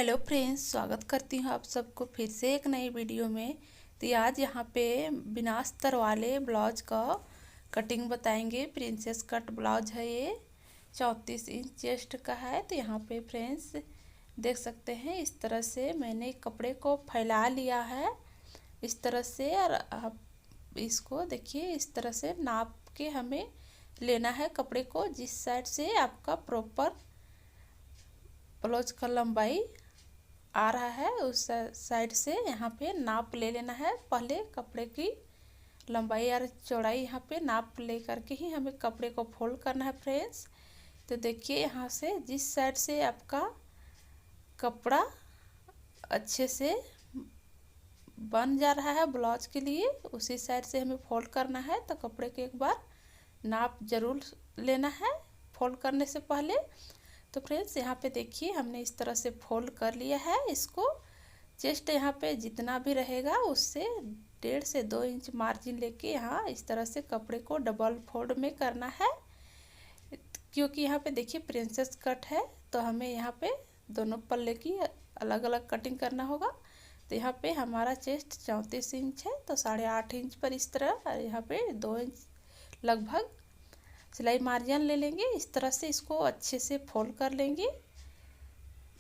Hello friends, स्वागत करती हूँ आप सबको फिर से एक नई वीडियो में। तो आज यहाँ पे बिना अस्तर वाले ब्लाउज का कटिंग बताएंगे। प्रिंसेस कट ब्लाउज है ये, 34 इंच चेस्ट का है। तो यहाँ पे फ्रेंड्स देख सकते हैं, इस तरह से मैंने कपड़े को फैला लिया है इस तरह से। और आप इसको देखिए, इस तरह से नाप के हमें लेना है कपड़े को। जिस साइड से आपका प्रॉपर ब्लाउज का लंबाई आ रहा है उस साइड से यहाँ पे नाप ले लेना है। पहले कपड़े की लंबाई और चौड़ाई यहाँ पे नाप ले करके ही हमें कपड़े को फोल्ड करना है फ्रेंड्स। तो देखिए, यहाँ से जिस साइड से आपका कपड़ा अच्छे से बन जा रहा है ब्लाउज के लिए, उसी साइड से हमें फोल्ड करना है। तो कपड़े के एक बार नाप जरूर लेना है फोल्ड करने से पहले। तो फ्रेंड्स यहाँ पे देखिए, हमने इस तरह से फोल्ड कर लिया है इसको। चेस्ट यहाँ पे जितना भी रहेगा उससे 1.5 से 2 इंच मार्जिन लेके यहाँ इस तरह से कपड़े को डबल फोल्ड में करना है। क्योंकि यहाँ पे देखिए प्रिंसेस कट है, तो हमें यहाँ पे दोनों पल्ले की अलग अलग कटिंग करना होगा। तो यहाँ पे हमारा चेस्ट 34 इंच है, तो 8.5 इंच पर इस तरह, और यहाँ पे 2 इंच लगभग सिलाई मार्जिन ले लेंगे। इस तरह से इसको अच्छे से फोल्ड कर लेंगे।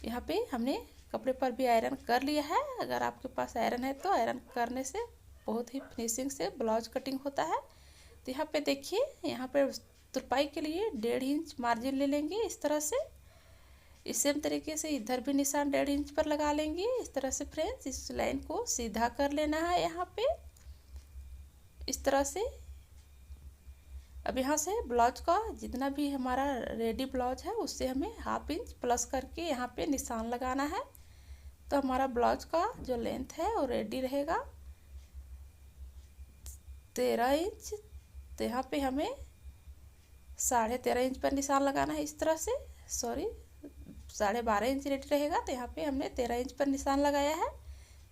यहाँ पे हमने कपड़े पर भी आयरन कर लिया है। अगर आपके पास आयरन है तो आयरन करने से बहुत ही फिनिशिंग से ब्लाउज कटिंग होता है। तो यहाँ पे देखिए, यहाँ पे तुरपाई के लिए 1.5 इंच मार्जिन ले लेंगे इस तरह से। इस सेम तरीके से इधर भी निशान 1.5 इंच पर लगा लेंगे इस तरह से फ्रेंड्स। इस लाइन को सीधा कर लेना है यहाँ पे इस तरह से। अब यहाँ से ब्लाउज का जितना भी हमारा रेडी ब्लाउज है उससे हमें 1/2 इंच प्लस करके यहाँ पे निशान लगाना है। तो हमारा ब्लाउज का जो लेंथ है वो रेडी रहेगा 13 इंच। तो यहाँ पे हमें 13.5 इंच पर निशान लगाना है इस तरह से। सॉरी, 12.5 इंच रेडी रहेगा, तो यहाँ पे हमने 13 इंच पर निशान लगाया है।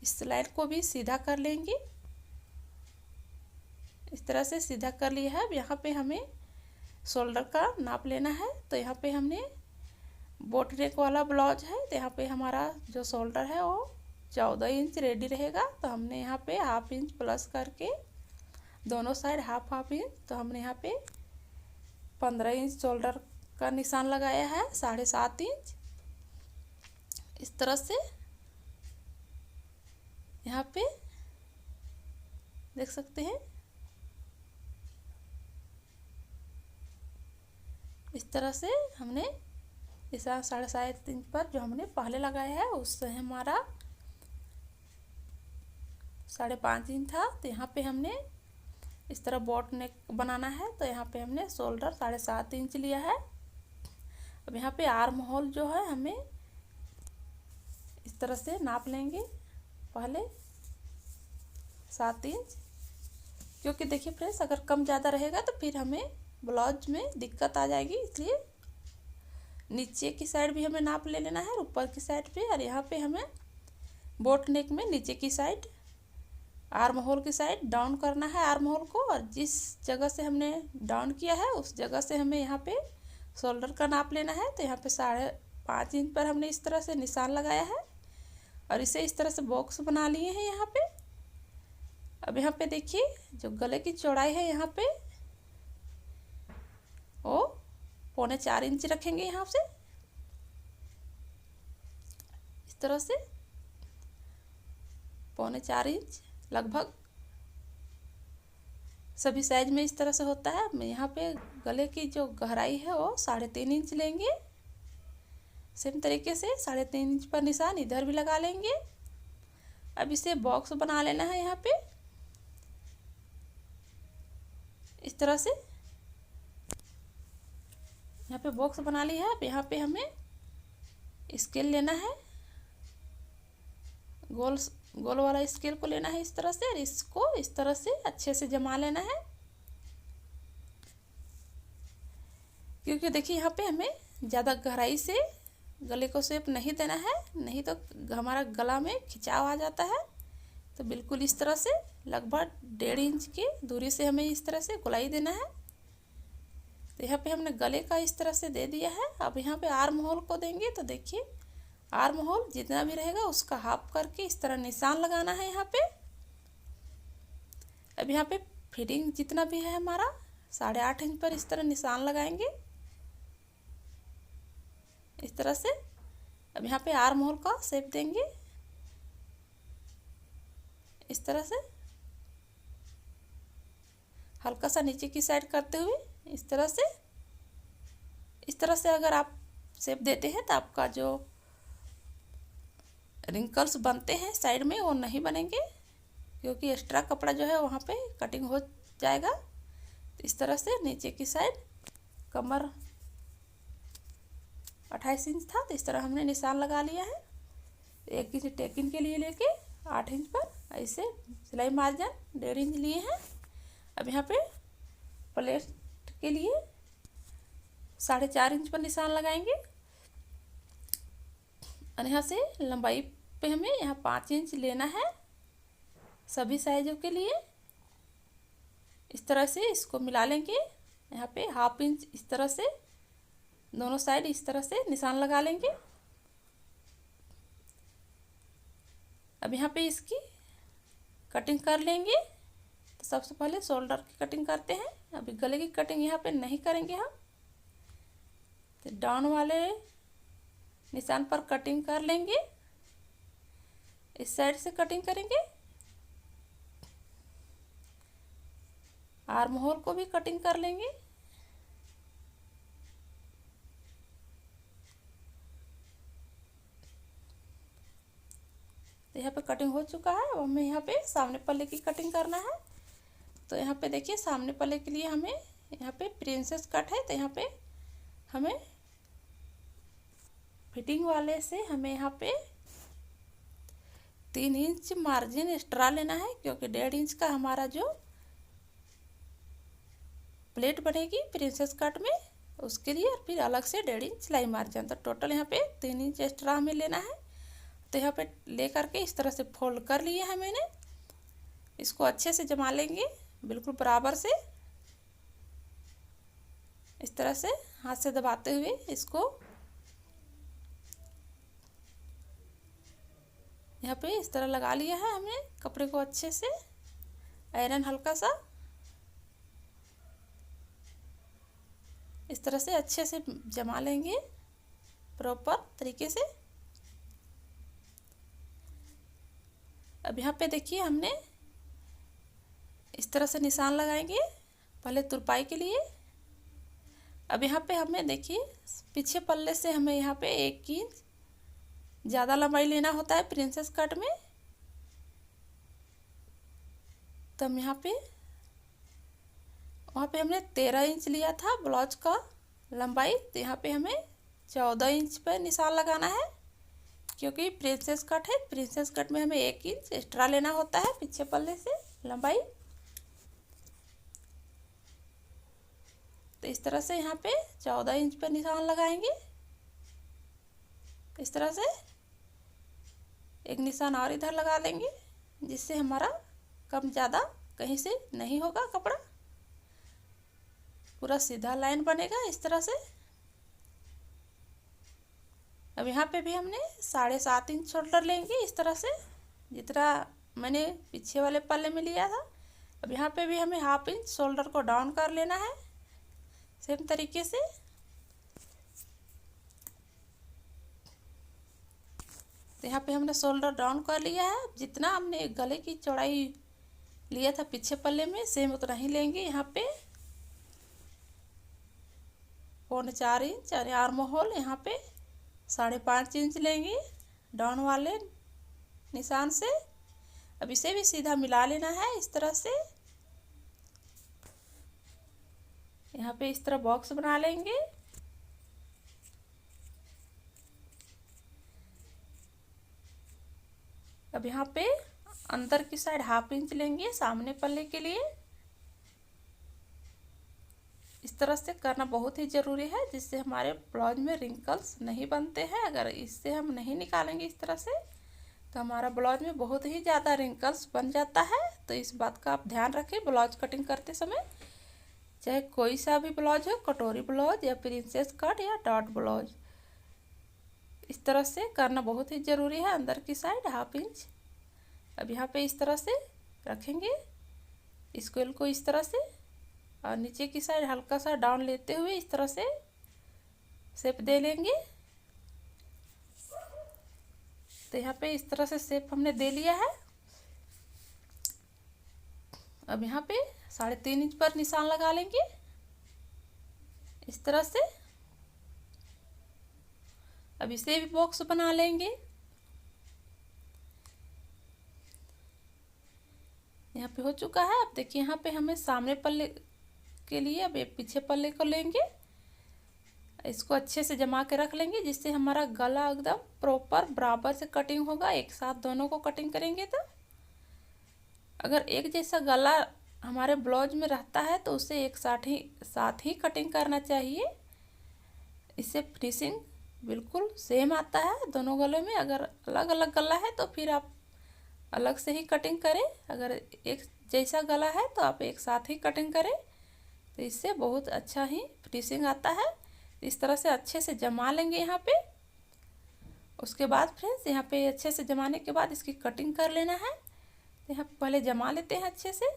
इस लाइन को भी सीधा कर लेंगे इस तरह से, सीधा कर लिया है। अब यहाँ पे हमें शोल्डर का नाप लेना है। तो यहाँ पे हमने बोट नेक वाला ब्लाउज है, तो यहाँ पे हमारा जो शोल्डर है वो 14 इंच रेडी रहेगा। तो हमने यहाँ पे 1/2 इंच प्लस करके दोनों साइड 1/2 इंच, तो हमने यहाँ पे 15 इंच शोल्डर का निशान लगाया है, 7.5 इंच इस तरह से। यहाँ पे देख सकते हैं, इस तरह से हमने इस 7.5 इंच पर जो हमने पहले लगाया है उससे हमारा 5.5 इंच था। तो यहाँ पे हमने इस तरह बोट नेक बनाना है, तो यहाँ पे हमने शोल्डर 7.5 इंच लिया है। अब यहाँ पे आर्म होल जो है हमें इस तरह से नाप लेंगे पहले 7 इंच। क्योंकि देखिए फ्रेंड्स, अगर कम ज़्यादा रहेगा तो फिर हमें ब्लाउज में दिक्कत आ जाएगी, इसलिए नीचे की साइड भी हमें नाप ले लेना है, ऊपर की साइड पे। और यहाँ पे हमें बोट नेक में नीचे की साइड आर्म होल की साइड डाउन करना है आर्म होल को। और जिस जगह से हमने डाउन किया है उस जगह से हमें यहाँ पे शोल्डर का नाप लेना है। तो यहाँ पे 5.5 इंच पर हमने इस तरह से निशान लगाया है और इसे इस तरह से बॉक्स बना लिए हैं यहाँ पे। अब यहाँ पे देखिए, जो गले की चौड़ाई है यहाँ पे वो 3.25 इंच रखेंगे यहाँ से इस तरह से 3.25 इंच लगभग सभी साइज में इस तरह से होता है। यहाँ पे गले की जो गहराई है वो 3.5 इंच लेंगे। सेम तरीके से 3.5 इंच पर निशान इधर भी लगा लेंगे। अब इसे बॉक्स बना लेना है यहाँ पे इस तरह से। यहाँ पे बॉक्स बना लिया है। अब यहाँ पे हमें स्केल लेना है, गोल वाला स्केल को लेना है इस तरह से, और इसको इस तरह से अच्छे से जमा लेना है। क्योंकि देखिए यहाँ पे हमें ज़्यादा गहराई से गले को शेप नहीं देना है, नहीं तो हमारा गला में खिंचाव आ जाता है। तो बिल्कुल इस तरह से लगभग 1.5 इंच की दूरी से हमें इस तरह से गोलाई देना है। तो यहाँ पे हमने गले का इस तरह से दे दिया है। अब यहाँ पे आर्म होल को देंगे, तो देखिए आर्म होल जितना भी रहेगा उसका हाफ करके इस तरह निशान लगाना है यहाँ पे। अब यहाँ पे फिटिंग जितना भी है हमारा 8.5 इंच पर इस तरह निशान लगाएंगे इस तरह से। अब यहाँ पे आर्म होल का शेप देंगे इस तरह से, हल्का सा नीचे की साइड करते हुए इस तरह से। इस तरह से अगर आप शेप देते हैं तो आपका जो रिंकल्स बनते हैं साइड में वो नहीं बनेंगे, क्योंकि एक्स्ट्रा कपड़ा जो है वहाँ पे कटिंग हो जाएगा। तो इस तरह से नीचे की साइड कमर 28 इंच था तो इस तरह हमने निशान लगा लिया है। 1 इंच टेकिंग के लिए लेके 8 इंच पर ऐसे सिलाई मार्जिन 1.5 इंच लिए हैं। अब यहाँ पे प्लेट के लिए 4.5 इंच पर निशान लगाएंगे और यहाँ से लंबाई पे हमें यहाँ 5 इंच लेना है सभी साइजों के लिए। इस तरह से इसको मिला लेंगे। यहाँ पे ½ इंच इस तरह से दोनों साइड इस तरह से निशान लगा लेंगे। अब यहाँ पे इसकी कटिंग कर लेंगे। तो सबसे पहले शोल्डर की कटिंग करते हैं। अभी गले की कटिंग यहाँ पे नहीं करेंगे हम, तो डाउन वाले निशान पर कटिंग कर लेंगे। इस साइड से कटिंग करेंगे। आर्म होल को भी कटिंग कर लेंगे। तो यहाँ पे कटिंग हो चुका है। अब हमें यहाँ पे सामने पल्ले की कटिंग करना है। तो यहाँ पे देखिए सामने पल्ले के लिए हमें यहाँ पे प्रिंसेस कट है, तो यहाँ पे हमें फिटिंग वाले से हमें यहाँ पे 3 इंच मार्जिन एक्स्ट्रा लेना है, क्योंकि 1.5 इंच का हमारा जो प्लेट बनेगी प्रिंसेस कट में उसके लिए फिर अलग से 1.5 इंच सिलाई मार्जिन। तो टोटल यहाँ पे 3 इंच एक्स्ट्रा हमें लेना है। तो यहाँ पे ले करके इस तरह से फोल्ड कर लिए है मैंने। इसको अच्छे से जमा लेंगे बिल्कुल बराबर से, इस तरह से हाथ से दबाते हुए इसको यहाँ पे इस तरह लगा लिया है हमने। कपड़े को अच्छे से आयरन हल्का सा इस तरह से अच्छे से जमा लेंगे प्रॉपर तरीके से। अब यहाँ पे देखिए हमने इस तरह से निशान लगाएंगे पहले तुरपाई के लिए। अब यहाँ पे हमें देखिए पीछे पल्ले से हमें यहाँ पे 1 इंच ज़्यादा लंबाई लेना होता है प्रिंसेस कट में। तो हम यहाँ पे वहाँ पे हमने 13 इंच लिया था ब्लाउज का लंबाई, तो यहाँ पे हमें 14 इंच पर निशान लगाना है, क्योंकि प्रिंसेस कट है। प्रिंसेस कट में हमें 1 इंच एक्स्ट्रा लेना होता है पीछे पल्ले से लंबाई। तो इस तरह से यहाँ पे 14 इंच पर निशान लगाएंगे। इस तरह से एक निशान और इधर लगा लेंगे, जिससे हमारा कम ज़्यादा कहीं से नहीं होगा, कपड़ा पूरा सीधा लाइन बनेगा इस तरह से। अब यहाँ पे भी हमने 7.5 इंच शोल्डर लेंगे इस तरह से, जितना मैंने पीछे वाले पल्ले में लिया था। अब यहाँ पे भी हमें ½ इंच शोल्डर को डाउन कर लेना है सेम तरीके से। तो यहाँ पे हमने शोल्डर डाउन कर लिया है। जितना हमने गले की चौड़ाई लिया था पीछे पल्ले में सेम उतना ही लेंगे। यहाँ पे 4.25 इंच और आर्म होल यहाँ पे 5.5 इंच लेंगे डाउन वाले निशान से। अब इसे भी सीधा मिला लेना है इस तरह से। यहाँ पे इस तरह बॉक्स बना लेंगे। अब यहाँ पे अंदर की साइड ½ इंच लेंगे सामने पल्ले के लिए। इस तरह से करना बहुत ही ज़रूरी है, जिससे हमारे ब्लाउज में रिंकल्स नहीं बनते हैं। अगर इससे हम नहीं निकालेंगे इस तरह से तो हमारा ब्लाउज में बहुत ही ज़्यादा रिंकल्स बन जाता है। तो इस बात का आप ध्यान रखें ब्लाउज कटिंग करते समय, चाहे कोई सा भी ब्लाउज हो, कटोरी ब्लाउज या प्रिंसेस कट या डॉट ब्लाउज। इस तरह से करना बहुत ही ज़रूरी है। अंदर की साइड 1/2 इंच। अब यहाँ पे इस तरह से रखेंगे स्क्वेयर को इस तरह से, और नीचे की साइड हल्का सा डाउन लेते हुए इस तरह से शेप दे लेंगे। तो यहाँ पे इस तरह से शेप हमने दे लिया है। अब यहाँ पे 3.5 इंच पर निशान लगा लेंगे इस तरह से। अब इसे भी बॉक्स बना लेंगे। यहाँ पे हो चुका है। अब देखिए यहाँ पे हमें सामने पल्ले के लिए अब एक पीछे पल्ले को लेंगे, इसको अच्छे से जमा के रख लेंगे जिससे हमारा गला एकदम प्रॉपर बराबर से कटिंग होगा। एक साथ दोनों को कटिंग करेंगे तो अगर एक जैसा गला हमारे ब्लाउज में रहता है तो उसे एक साथ ही कटिंग करना चाहिए। इससे फिनिशिंग बिल्कुल सेम आता है दोनों गलों में। अगर अलग अलग गला है तो फिर आप अलग से ही कटिंग करें, अगर एक जैसा गला है तो आप एक साथ ही कटिंग करें, तो इससे बहुत अच्छा ही फिनिशिंग आता है। इस तरह से अच्छे से जमा लेंगे यहाँ पे। उसके बाद फ्रेंड्स यहाँ पे अच्छे से जमाने के बाद इसकी कटिंग कर लेना है। तो यहाँ पहले जमा लेते हैं अच्छे से,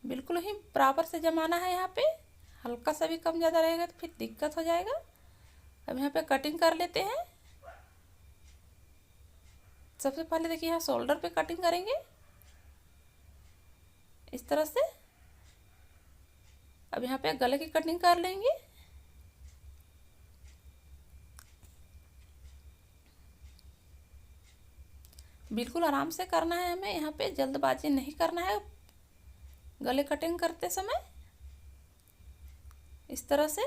बिल्कुल ही बराबर से जमाना है। यहाँ पे हल्का सा भी कम ज़्यादा रहेगा तो फिर दिक्कत हो जाएगा। अब यहाँ पे कटिंग कर लेते हैं। सबसे पहले देखिए यहाँ शोल्डर पे कटिंग करेंगे इस तरह से। अब यहाँ पे गले की कटिंग कर लेंगे। बिल्कुल आराम से करना है हमें, यहाँ पे जल्दबाजी नहीं करना है गले कटिंग करते समय। इस तरह से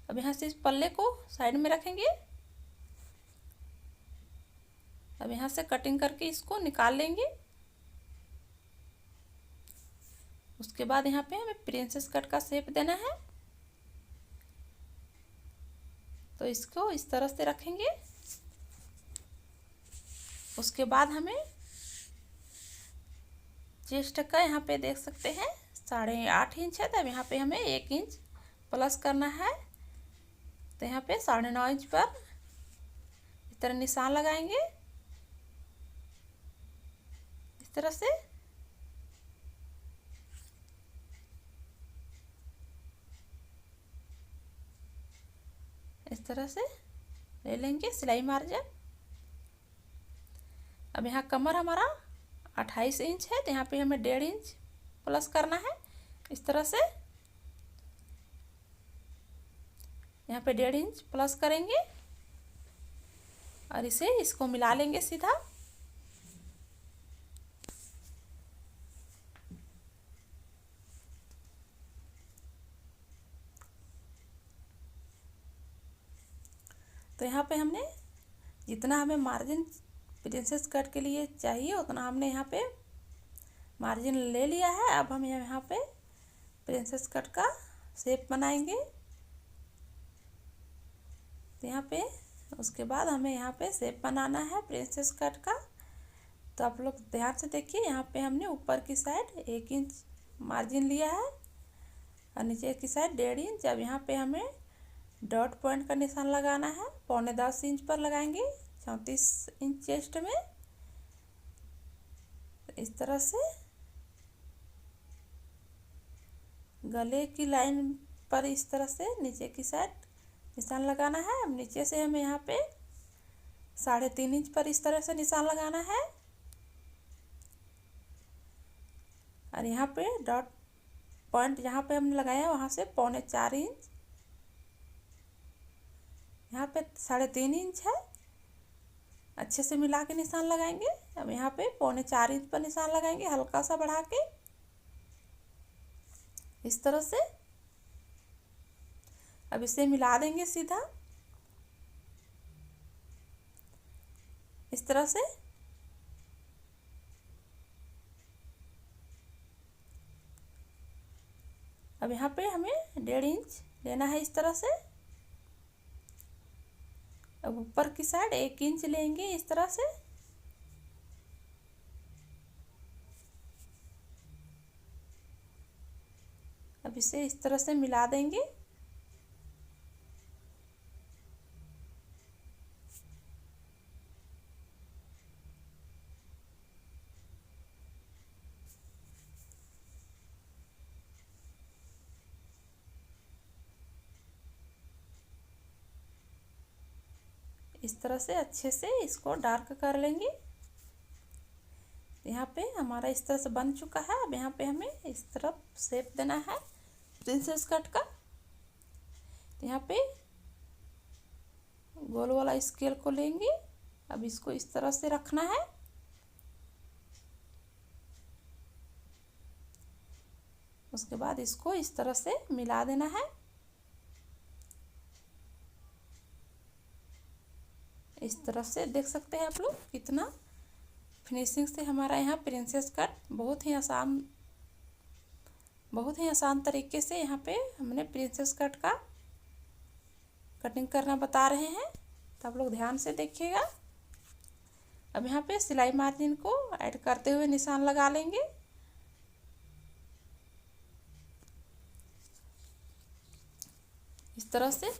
अब यहाँ से इस पल्ले को साइड में रखेंगे। अब यहाँ से कटिंग करके इसको निकाल लेंगे। उसके बाद यहाँ पे हमें प्रिंसेस कट का शेप देना है, तो इसको इस तरह से रखेंगे। उसके बाद हमें चेस्ट का यहाँ पे देख सकते हैं 8.5 इंच है, तब यहाँ पे हमें 1 इंच प्लस करना है। तो यहाँ पे 9.5 इंच पर इस तरह निशान लगाएंगे इस तरह से। इस तरह से ले लेंगे सिलाई मार्जिन। अब यहाँ कमर हमारा 28 इंच है, तो यहाँ पे हमें 1.5 इंच प्लस करना है इस तरह से। यहाँ पे 1.5 इंच प्लस करेंगे और इसको मिला लेंगे सीधा। तो यहाँ पे हमने जितना हमें मार्जिन प्रिंसेस कट के लिए चाहिए उतना हमने यहाँ पे मार्जिन ले लिया है। अब हम यहाँ पे प्रिंसेस कट का शेप बनाएंगे। तो यहाँ पे उसके बाद हमें यहाँ पे शेप बनाना है प्रिंसेस कट का। तो आप लोग ध्यान से देखिए, यहाँ पे हमने ऊपर की साइड 1 इंच मार्जिन लिया है और नीचे की साइड 1.5 इंच। अब यहाँ पे हमें डॉट पॉइंट का निशान लगाना है, 9.25 इंच पर लगाएंगे 34 इंच चेस्ट में। इस तरह से गले की लाइन पर इस तरह से नीचे की साइड निशान लगाना है। अब नीचे से हमें यहाँ पे 3.5 इंच पर इस तरह से निशान लगाना है और यहाँ पे डॉट पॉइंट जहाँ पे हमने लगाया वहाँ से 3.25 इंच, यहाँ पे 3.5 इंच है, अच्छे से मिला के निशान लगाएंगे। अब यहाँ पे 3.25 इंच पर निशान लगाएंगे हल्का सा बढ़ा के इस तरह से। अब इसे मिला देंगे सीधा इस तरह से। अब यहाँ पे हमें 1.5 इंच लेना है इस तरह से। अब ऊपर की साइड 1 इंच लेंगे इस तरह से। अब इसे इस तरह से मिला देंगे। इस तरह से अच्छे से इसको डार्क कर लेंगे। यहाँ पे हमारा इस तरह से बन चुका है। अब यहाँ पे हमें इस तरफ शेप देना है प्रिंसेस कट का। यहाँ पे गोल वाला स्केल को लेंगे। अब इसको इस तरह से रखना है। उसके बाद इसको इस तरह से मिला देना है। इस तरह से देख सकते हैं आप लोग कितना फिनिशिंग से हमारा यहाँ प्रिंसेस कट बहुत ही आसान तरीके से यहाँ पे हमने प्रिंसेस कट का कटिंग करना बता रहे हैं, तो आप लोग ध्यान से देखिएगा। अब यहाँ पे सिलाई मार्जिन को ऐड करते हुए निशान लगा लेंगे। इस तरह से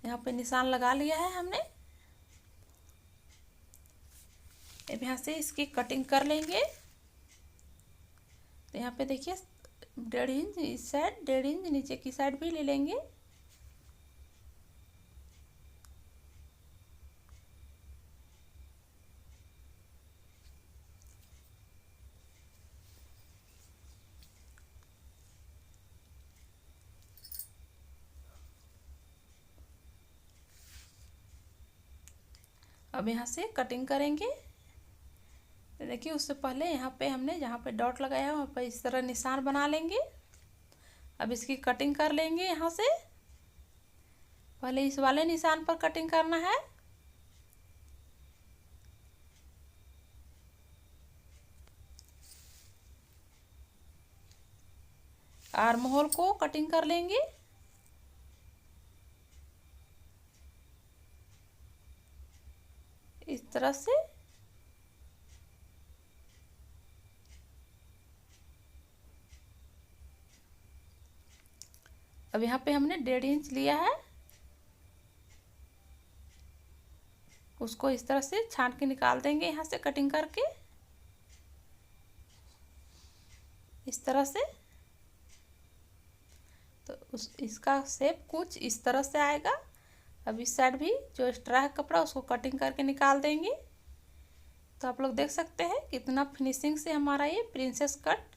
यहाँ पे निशान लगा लिया है हमने। अब यहाँ से इसकी कटिंग कर लेंगे। तो यहाँ पे देखिए 1.5 इंच इस साइड, 1.5 इंच नीचे की साइड भी ले लेंगे। अब यहाँ से कटिंग करेंगे। देखिए उससे पहले यहाँ पे हमने जहाँ पे डॉट लगाया है वहाँ पे इस तरह निशान बना लेंगे। अब इसकी कटिंग कर लेंगे। यहाँ से पहले इस वाले निशान पर कटिंग करना है। आर्म होल को कटिंग कर लेंगे। इस तरह से अब यहाँ पे हमने 1.5 इंच लिया है, उसको इस तरह से छान के निकाल देंगे यहाँ से कटिंग करके। इस तरह से तो इसका शेप कुछ इस तरह से आएगा। अब इस साइड भी जो एक्स्ट्रा है कपड़ा उसको कटिंग करके निकाल देंगे। तो आप लोग देख सकते हैं कितना फिनिशिंग से हमारा ये प्रिंसेस कट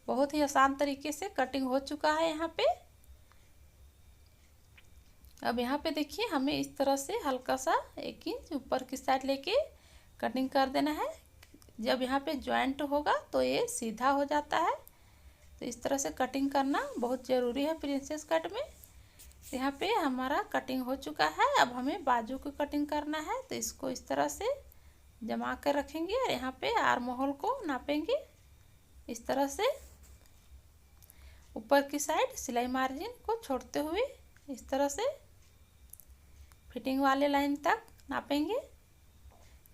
बहुत ही आसान तरीके से कटिंग हो चुका है यहाँ पे। अब यहाँ पे देखिए हमें इस तरह से हल्का सा 1 इंच ऊपर की साइड लेके कटिंग कर देना है। जब यहाँ पे जॉइंट होगा तो ये सीधा हो जाता है। तो इस तरह से कटिंग करना बहुत ज़रूरी है प्रिंसेस कट में। यहाँ पे हमारा कटिंग हो चुका है। अब हमें बाजू की कटिंग करना है। तो इसको इस तरह से जमा कर रखेंगे और यहाँ पे आर्म होल को नापेंगे। इस तरह से ऊपर की साइड सिलाई मार्जिन को छोड़ते हुए इस तरह से फिटिंग वाले लाइन तक नापेंगे।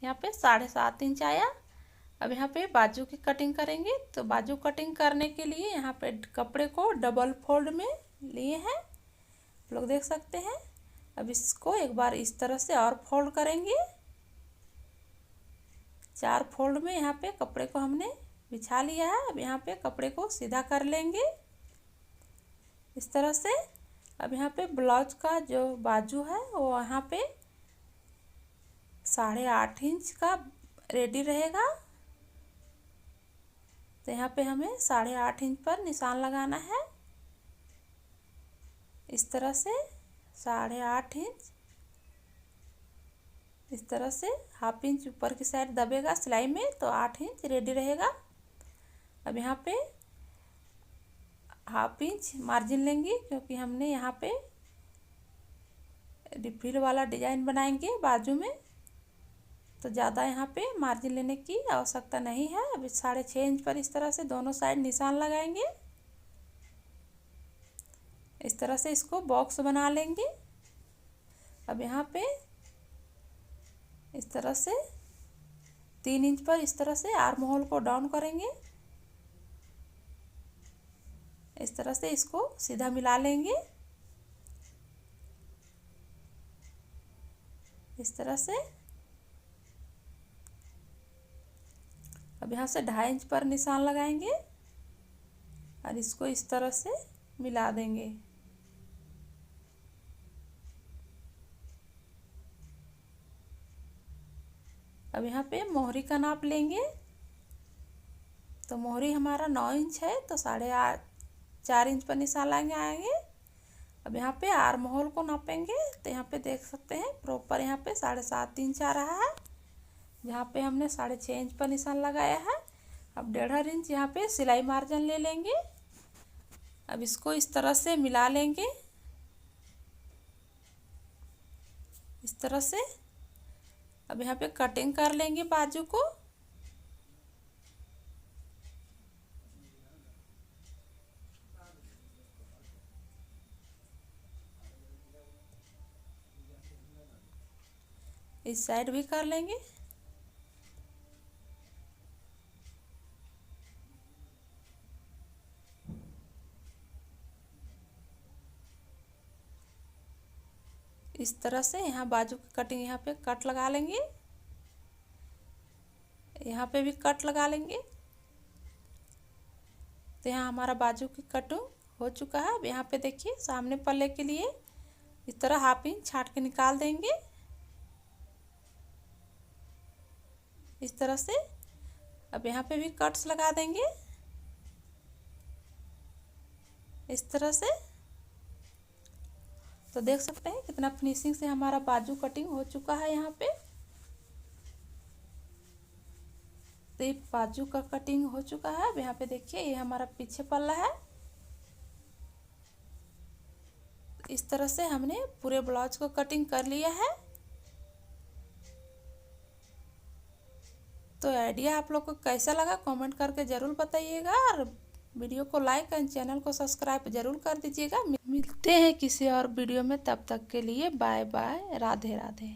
यहाँ पे 7.5 इंच आया। अब यहाँ पे बाजू की कटिंग करेंगे। तो बाजू कटिंग करने के लिए यहाँ पे कपड़े को डबल फोल्ड में लिए हैं, आप लोग देख सकते हैं। अब इसको एक बार इस तरह से और फोल्ड करेंगे। 4 फोल्ड में यहाँ पे कपड़े को हमने बिछा लिया है। अब यहाँ पे कपड़े को सीधा कर लेंगे इस तरह से। अब यहाँ पे ब्लाउज का जो बाजू है वो यहाँ पे 8.5 इंच का रेडी रहेगा। तो यहाँ पे हमें 8.5 इंच पर निशान लगाना है। इस तरह से 8.5 इंच इस तरह से 1/2 इंच ऊपर की साइड दबेगा सिलाई में, तो 8 इंच रेडी रहेगा। अब यहाँ पे 1/2 इंच मार्जिन लेंगे क्योंकि हमने यहाँ पे रिफिल वाला डिजाइन बनाएंगे बाजू में, तो ज़्यादा यहाँ पे मार्जिन लेने की आवश्यकता नहीं है। अभी 6.5 इंच पर इस तरह से दोनों साइड निशान लगाएंगे। इस तरह से इसको बॉक्स बना लेंगे। अब यहाँ पे इस तरह से 3 इंच पर इस तरह से आर्म होल को डाउन करेंगे। इस तरह से इसको सीधा मिला लेंगे। इस तरह से अब यहाँ से 2.5 इंच पर निशान लगाएंगे और इसको इस तरह से मिला देंगे। अब यहाँ पे मोहरी का नाप लेंगे। तो मोहरी हमारा 9 इंच है, तो 4.5 इंच पर निशान आएंगे। अब यहाँ पे आर्म होल को नापेंगे, तो यहाँ पे देख सकते हैं प्रॉपर यहाँ पे 7.5 इंच आ रहा है, जहाँ पे हमने 6.5 इंच पर निशान लगाया है। अब 1.5 इंच यहाँ पे सिलाई मार्जिन ले लेंगे। अब इसको इस तरह से मिला लेंगे। इस तरह से अब यहाँ पे कटिंग कर लेंगे बाजू को। इस साइड भी कर लेंगे। इस तरह से यहाँ बाजू की कटिंग यहाँ पे कट लगा लेंगे, यहाँ पे भी कट लगा लेंगे। तो यहाँ हमारा बाजू की कटिंग हो चुका है। अब यहाँ पे देखिए सामने पल्ले के लिए इस तरह 1/2 इंच छाट के निकाल देंगे। इस तरह से अब यहाँ पे भी कट्स लगा देंगे। इस तरह से तो देख सकते हैं कितना फिनिशिंग से हमारा बाजू कटिंग हो चुका है। यहाँ पे तो ये बाजू का कटिंग हो चुका है। अब यहाँ पे देखिए ये हमारा पीछे पल्ला है। इस तरह से हमने पूरे ब्लाउज को कटिंग कर लिया है। तो आइडिया आप लोग को कैसा लगा कमेंट करके ज़रूर बताइएगा, और वीडियो को लाइक और चैनल को सब्सक्राइब जरूर कर दीजिएगा। मिलते हैं किसी और वीडियो में, तब तक के लिए बाय बाय, राधे राधे।